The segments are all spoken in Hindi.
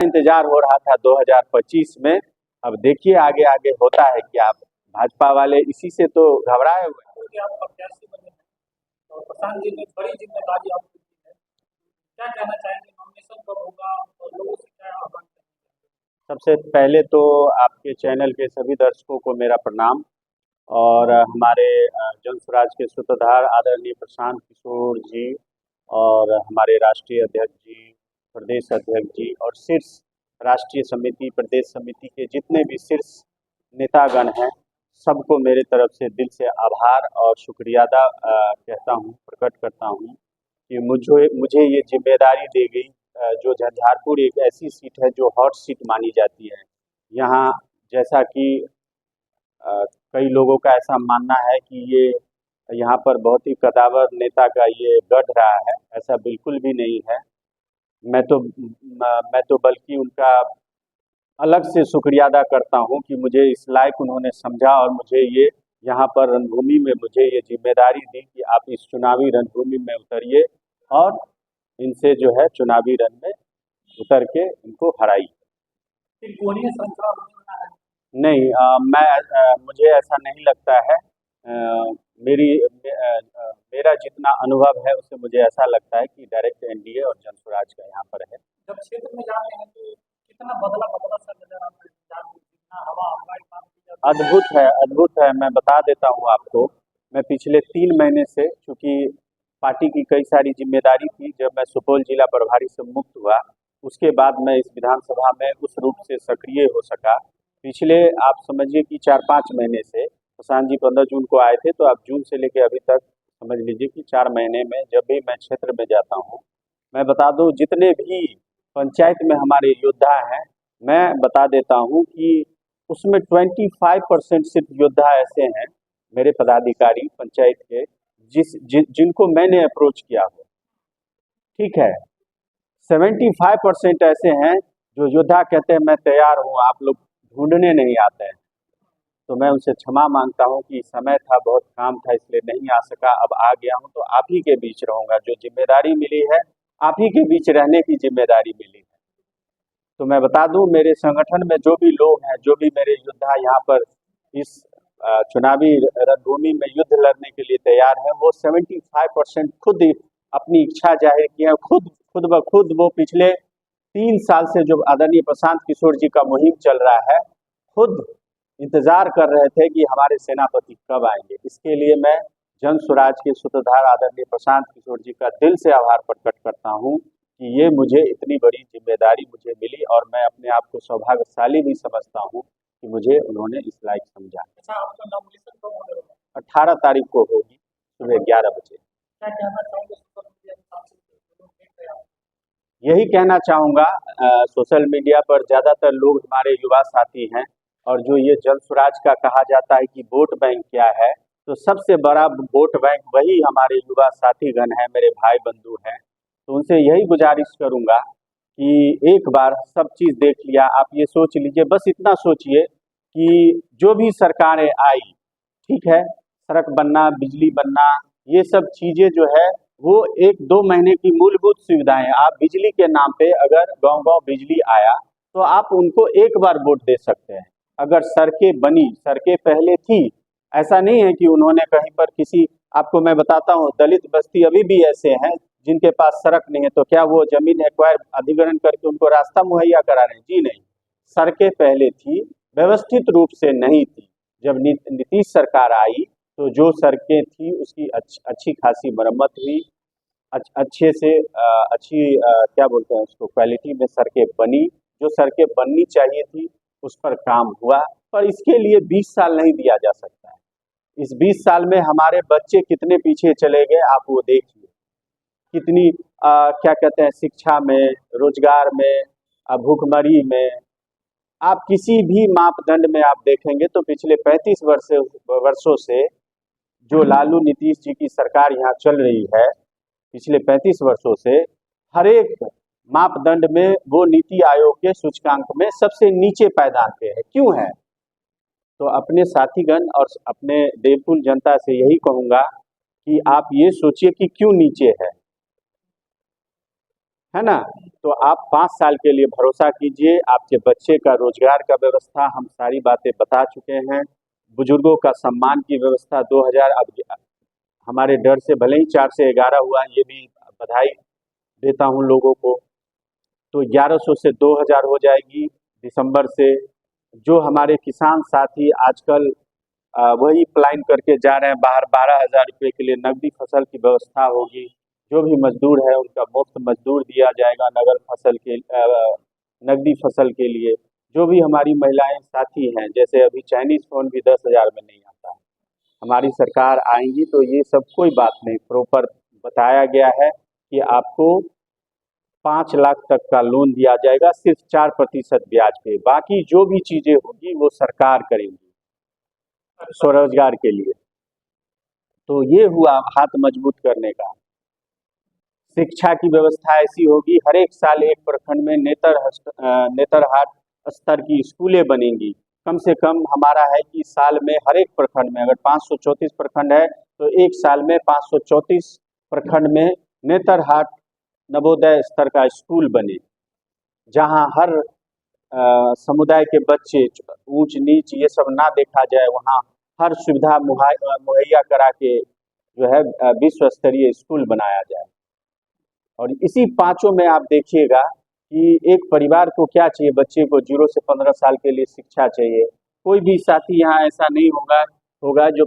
इंतजार हो रहा था 2025 में। अब देखिए आगे आगे होता है कि आप भाजपा वाले इसी से तो घबराए हुए हैं। कि आप प्रत्याशी बने हैं और प्रशांत जी ने बड़ी जिम्मेदारी आपको दी है, क्या कहना चाहेंगे? नॉमिनेशन कब होगा और लोगों से क्या आह्वान करेंगे? सबसे पहले तो आपके चैनल के सभी दर्शकों को मेरा प्रणाम और हमारे जन स्वराज के सूत्रधार आदरणीय प्रशांत किशोर जी और हमारे राष्ट्रीय अध्यक्ष जी, प्रदेश अध्यक्ष जी और शीर्ष राष्ट्रीय समिति, प्रदेश समिति के जितने भी शीर्ष नेतागण हैं, सबको मेरे तरफ से दिल से आभार और शुक्रिया कहता हूँ, प्रकट करता हूँ कि मुझे ये जिम्मेदारी दी गई। जो झंझारपुर एक ऐसी सीट है जो हॉट सीट मानी जाती है। यहाँ जैसा कि कई लोगों का ऐसा मानना है कि ये यहाँ पर बहुत ही कदावर नेता का ये गढ़ रहा है, ऐसा बिल्कुल भी नहीं है। मैं तो बल्कि उनका अलग से शुक्रिया अदा करता हूँ कि मुझे इस लायक उन्होंने समझा और मुझे ये यहाँ पर रणभूमि में मुझे ये जिम्मेदारी दी कि आप इस चुनावी रणभूमि में उतरिए और इनसे जो है चुनावी रण में उतर के इनको हराइए। कोणीय संकरा होने वाला है? नहीं, मुझे ऐसा नहीं लगता है। मेरा जितना अनुभव है उससे मुझे ऐसा लगता है कि डायरेक्ट एनडीए और जन स्वराज का यहाँ पर है। जब क्षेत्र में जा रहे हैं तो कितना बदला बदला सा नजर आता है, कितना हवा अद्भुत है। मैं बता देता हूँ आपको। मैं पिछले 3 महीने से, चूँकि पार्टी की कई सारी जिम्मेदारी थी, जब मैं सुपौल जिला प्रभारी से मुक्त हुआ उसके बाद मैं इस विधानसभा में उस रूप से सक्रिय हो सका। पिछले आप समझिए कि 4-5 महीने से, प्रशांत जी 15 जून को आए थे, तो आप जून से लेकर अभी तक समझ लीजिए कि 4 महीने में जब भी मैं क्षेत्र में जाता हूँ, मैं बता दूँ जितने भी पंचायत में हमारे योद्धा हैं, मैं बता देता हूँ कि उसमें 25% सिर्फ योद्धा ऐसे हैं मेरे पदाधिकारी पंचायत के जिनको मैंने अप्रोच किया हो। ठीक है, 75% ऐसे हैं जो योद्धा कहते हैं मैं तैयार हूँ, आप लोग ढूंढने नहीं आते हैं। तो मैं उनसे क्षमा मांगता हूँ कि समय था, बहुत काम था, इसलिए नहीं आ सका। अब आ गया हूँ तो आप ही के बीच रहूँगा। जो जिम्मेदारी मिली है आप ही के बीच रहने की जिम्मेदारी मिली है। तो मैं बता दूं, मेरे संगठन में जो भी लोग हैं, जो भी मेरे योद्धा यहाँ पर इस चुनावी रणभूमि में युद्ध लड़ने के लिए तैयार हैं, वो 75% खुद अपनी इच्छा जाहिर की है। खुद ब खुद वो पिछले 3 साल से जो आदरणीय प्रशांत किशोर जी का मुहिम चल रहा है, खुद इंतजार कर रहे थे कि हमारे सेनापति कब आएंगे। इसके लिए मैं जन स्वराज के सूत्रधार आदरणीय प्रशांत किशोर जी का दिल से आभार प्रकट करता हूँ कि ये मुझे इतनी बड़ी जिम्मेदारी मुझे मिली और मैं अपने आप को सौभाग्यशाली भी समझता हूँ कि मुझे उन्होंने इस लायक समझा। अच्छा, आपका नॉमिनेशन कब होगा? 18 तारीख को होगी सुबह 11 बजे। क्या कहना चाहोगे सोशल मीडिया के साथ लोग देख रहे हैं? यही कहना चाहूँगा, सोशल मीडिया पर ज़्यादातर लोग हमारे युवा साथी हैं और जो ये जन स्वराज का कहा जाता है कि वोट बैंक क्या है, तो सबसे बड़ा वोट बैंक वही हमारे युवा साथीगण हैं, मेरे भाई बंधु हैं। तो उनसे यही गुजारिश करूंगा कि एक बार सब चीज़ देख लिया, आप ये सोच लीजिए, बस इतना सोचिए कि जो भी सरकारें आई, ठीक है, सड़क बनना, बिजली बनना, ये सब चीज़ें जो है वो 1-2 महीने की मूलभूत सुविधाएं। आप बिजली के नाम पे अगर गांव-गांव बिजली आया तो आप उनको एक बार वोट दे सकते हैं। अगर सड़कें बनी, सड़कें पहले थी, ऐसा नहीं है कि उन्होंने कहीं पर किसी, आपको मैं बताता हूँ, दलित बस्ती अभी भी ऐसे हैं जिनके पास सड़क नहीं है, तो क्या वो जमीन एक्वायर अधिग्रहण करके उनको रास्ता मुहैया करा रहे हैं? जी नहीं, सड़कें पहले थी, व्यवस्थित रूप से नहीं थी। जब नीतीश सरकार आई तो जो सड़कें थी उसकी अच्छी खासी मरम्मत हुई, अच्छे से अच्छी क्या बोलते हैं उसको, क्वालिटी में सड़कें बनी। जो सड़कें बननी चाहिए थी उस पर काम हुआ, पर इसके लिए 20 साल नहीं दिया जा सकता है। इस 20 साल में हमारे बच्चे कितने पीछे चले गए आप वो देखिए। कितनी क्या कहते हैं, शिक्षा में, रोजगार में, भूखमरी में, आप किसी भी मापदंड में आप देखेंगे तो पिछले 35 वर्षों से जो लालू नीतीश जी की सरकार यहाँ चल रही है, पिछले 35 वर्षों से हर एक मापदंड में वो नीति आयोग के सूचकांक में सबसे नीचे पायदान पे है। क्यों है? तो अपने साथीगण और अपने देवकुल जनता से यही कहूँगा कि आप ये सोचिए कि क्यों नीचे है। है ना। तो आप 5 साल के लिए भरोसा कीजिए, आपके बच्चे का रोजगार का व्यवस्था हम सारी बातें बता चुके हैं। बुजुर्गों का सम्मान की व्यवस्था 2000, अब हमारे डर से भले ही 4 से 11 हुआ, ये भी बधाई देता हूँ लोगों को। तो 1100 से 2000 हो जाएगी दिसंबर से। जो हमारे किसान साथी आजकल वही प्लान करके जा रहे हैं बाहर, 12,000 रुपये के लिए नकदी फसल की व्यवस्था होगी। जो भी मजदूर है उनका मुफ्त मजदूर दिया जाएगा नकदी फसल के लिए। जो भी हमारी महिलाएं साथी हैं, जैसे अभी चाइनीज फोन भी 10,000 में नहीं आता है, हमारी सरकार आएंगी तो ये सब कोई बात नहीं, प्रॉपर बताया गया है कि आपको 5 लाख तक का लोन दिया जाएगा, सिर्फ 4% ब्याज पे। बाकी जो भी चीजें होगी वो सरकार करेंगी स्वरोजगार के लिए। तो ये हुआ हाथ मजबूत करने का। शिक्षा की व्यवस्था ऐसी होगी, हर एक साल एक प्रखंड में नेतरहाट स्तर की स्कूलें बनेंगी। कम से कम हमारा है कि साल में हर एक प्रखंड में, अगर 534 प्रखंड है तो एक साल में 534 प्रखंड में नेतरहाट नवोदय स्तर का स्कूल बने, जहां हर समुदाय के बच्चे ऊंच नीच ये सब ना देखा जाए, वहाँ हर सुविधा मुहैया करा के जो है विश्व स्तरीय स्कूल बनाया जाए। और इसी पांचों में आप देखिएगा कि एक परिवार को क्या चाहिए, बच्चे को 0 से 15 साल के लिए शिक्षा चाहिए। कोई भी साथी यहाँ ऐसा नहीं होगा जो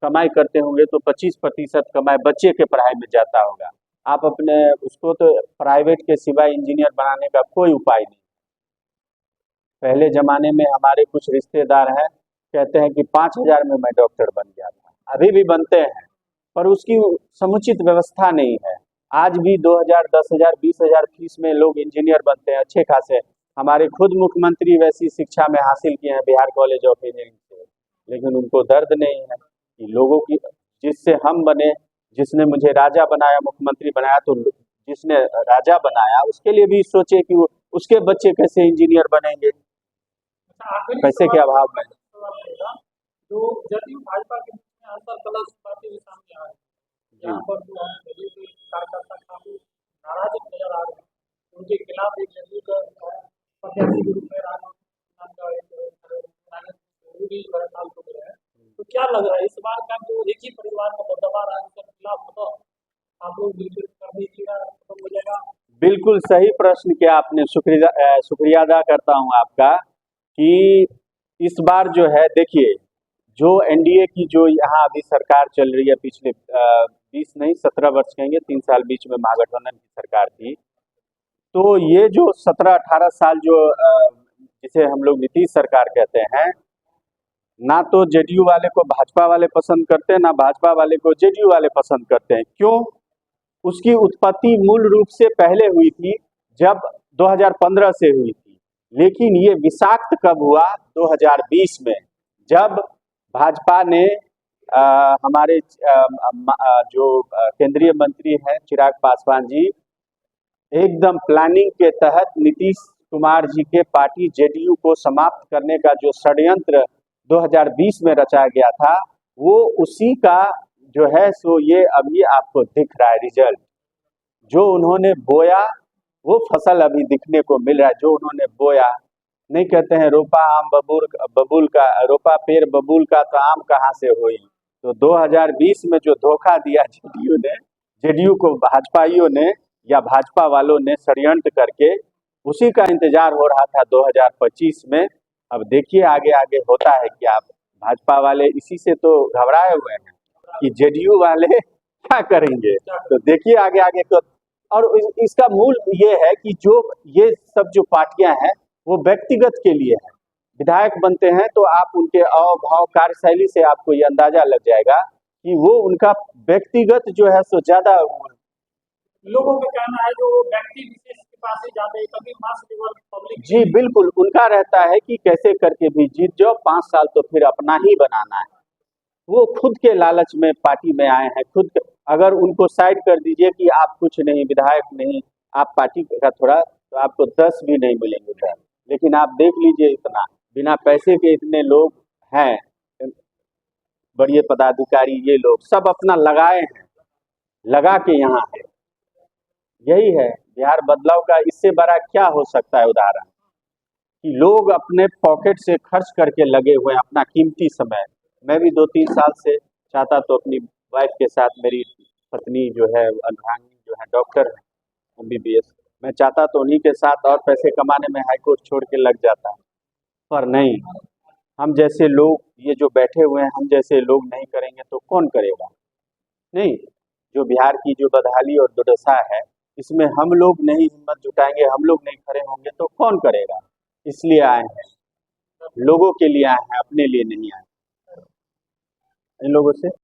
कमाई करते होंगे तो 25% कमाई बच्चे के पढ़ाई में जाता होगा। आप अपने उसको तो प्राइवेट के सिवाय इंजीनियर बनाने का कोई उपाय नहीं। पहले जमाने में हमारे कुछ रिश्तेदार हैं, कहते हैं कि 5,000 में मैं डॉक्टर बन गया था, अभी भी बनते हैं, पर उसकी समुचित व्यवस्था नहीं है। आज भी 2,000, 10,000, 20,000 फीस में लोग इंजीनियर बनते हैं अच्छे खासे। हमारे खुद मुख्यमंत्री वैसी शिक्षा में हासिल किए हैं बिहार कॉलेज ऑफ इंजीनियरिंग से, लेकिन उनको दर्द नहीं है कि लोगों की, जिससे हम बने, जिसने मुझे राजा बनाया, मुख्यमंत्री बनाया, तो जिसने राजा बनाया उसके लिए भी सोचे कि वो उसके बच्चे कैसे इंजीनियर बनेंगे, पैसे के अभाव में। जो जदयू भाजपा के बीच में अंतर कलश बातें भी सामने आ रही है, यहाँ पर जो है जदयू के कार्यकर्ता काफी नाराज नजर आ रहे हैं, उनके खिलाफ एक जदयू का प्रत्याशी के रूप में हड़ताल हो गया है। तो क्या लग रहा है इस बार का जो एक ही परिवार का दबदबा रहा है उसके खिलाफ होता, आप लोग बिल्कुल कर दीजिएगा तो हो जाएगा। बिल्कुल सही प्रश्न किया आपने, शुक्रिया अदा करता हूं आपका कि इस बार जो है देखिए, जो एनडीए की जो यहाँ अभी सरकार चल रही है, पिछले 20 नहीं 17 वर्ष कहेंगे, 3 साल बीच में महागठबंधन की सरकार थी। तो ये जो 17-18 साल जो जिसे हम लोग नीतीश सरकार कहते हैं, ना तो जेडीयू वाले को भाजपा वाले पसंद करते हैं, ना भाजपा वाले को जेडीयू वाले पसंद करते हैं। क्यों? उसकी उत्पत्ति मूल रूप से पहले हुई थी, जब 2015 से हुई थी, लेकिन ये विषाक्त कब हुआ? 2020 में, जब भाजपा ने हमारे जो केंद्रीय मंत्री हैं चिराग पासवान जी, एकदम प्लानिंग के तहत नीतीश कुमार जी के पार्टी जेडीयू को समाप्त करने का जो षड्यंत्र 2020 में रचा गया था, वो उसी का जो है सो ये अभी आपको दिख रहा है रिजल्ट। जो उन्होंने बोया वो फसल अभी दिखने को मिल रहा है। जो उन्होंने बोया, नहीं कहते हैं रोपा आम बबूल का, रोपा पेड़ बबूल का तो आम कहाँ से होई। तो 2020 में जो धोखा दिया जेडीयू को भाजपाइयों ने या भाजपा वालों ने षड्यंत्र करके, उसी का इंतजार हो रहा था 2025 में। अब देखिए आगे आगे होता है कि आप भाजपा वाले इसी से तो घबराए हुए हैं कि जेडीयू वाले क्या करेंगे। तो देखिए आगे आगे तो, और इसका मूल ये है कि जो ये सब जो पार्टियां हैं वो व्यक्तिगत के लिए है। विधायक बनते हैं तो आप उनके अव भाव कार्यशैली से आपको ये अंदाजा लग जाएगा कि वो उनका व्यक्तिगत जो है सो ज्यादा, लोगों का कहना है जो व्यक्ति विशेष के पास ही जाते हैं, कभी मास लेवल पब्लिक। जी बिल्कुल, उनका रहता है कि कैसे करके भी जीत जाओ, 5 साल तो फिर अपना ही बनाना है। वो खुद के लालच में पार्टी में आए हैं, अगर उनको साइड कर दीजिए कि आप कुछ नहीं, विधायक नहीं, आप पार्टी का थोड़ा, तो आपको 10 भी नहीं मिलेंगे सर। लेकिन आप देख लीजिए, इतना बिना पैसे के इतने लोग हैं, बड़े पदाधिकारी, ये लोग सब अपना लगाए हैं, लगा के यहाँ है। यही है बिहार बदलाव का, इससे बड़ा क्या हो सकता है उदाहरण कि लोग अपने पॉकेट से खर्च करके लगे हुए हैं अपना कीमती समय। मैं भी 2-3 साल से चाहता तो अपनी वाइफ के साथ, मेरी पत्नी जो है अर्धांगिनी जो है डॉक्टर है MBBS, मैं चाहता तो उन्हीं के साथ और पैसे कमाने में हाई कोर्ट छोड़ के लग जाता, पर नहीं, हम जैसे लोग ये जो बैठे हुए हैं, हम जैसे लोग नहीं करेंगे तो कौन करेगा? नहीं, जो बिहार की जो बदहाली और दुर्दशा है, इसमें हम लोग नहीं हिम्मत जुटाएंगे, हम लोग नहीं खड़े होंगे तो कौन करेगा? इसलिए आए हैं, लोगों के लिए आए हैं, अपने लिए नहीं आए हैं। इन लोगों से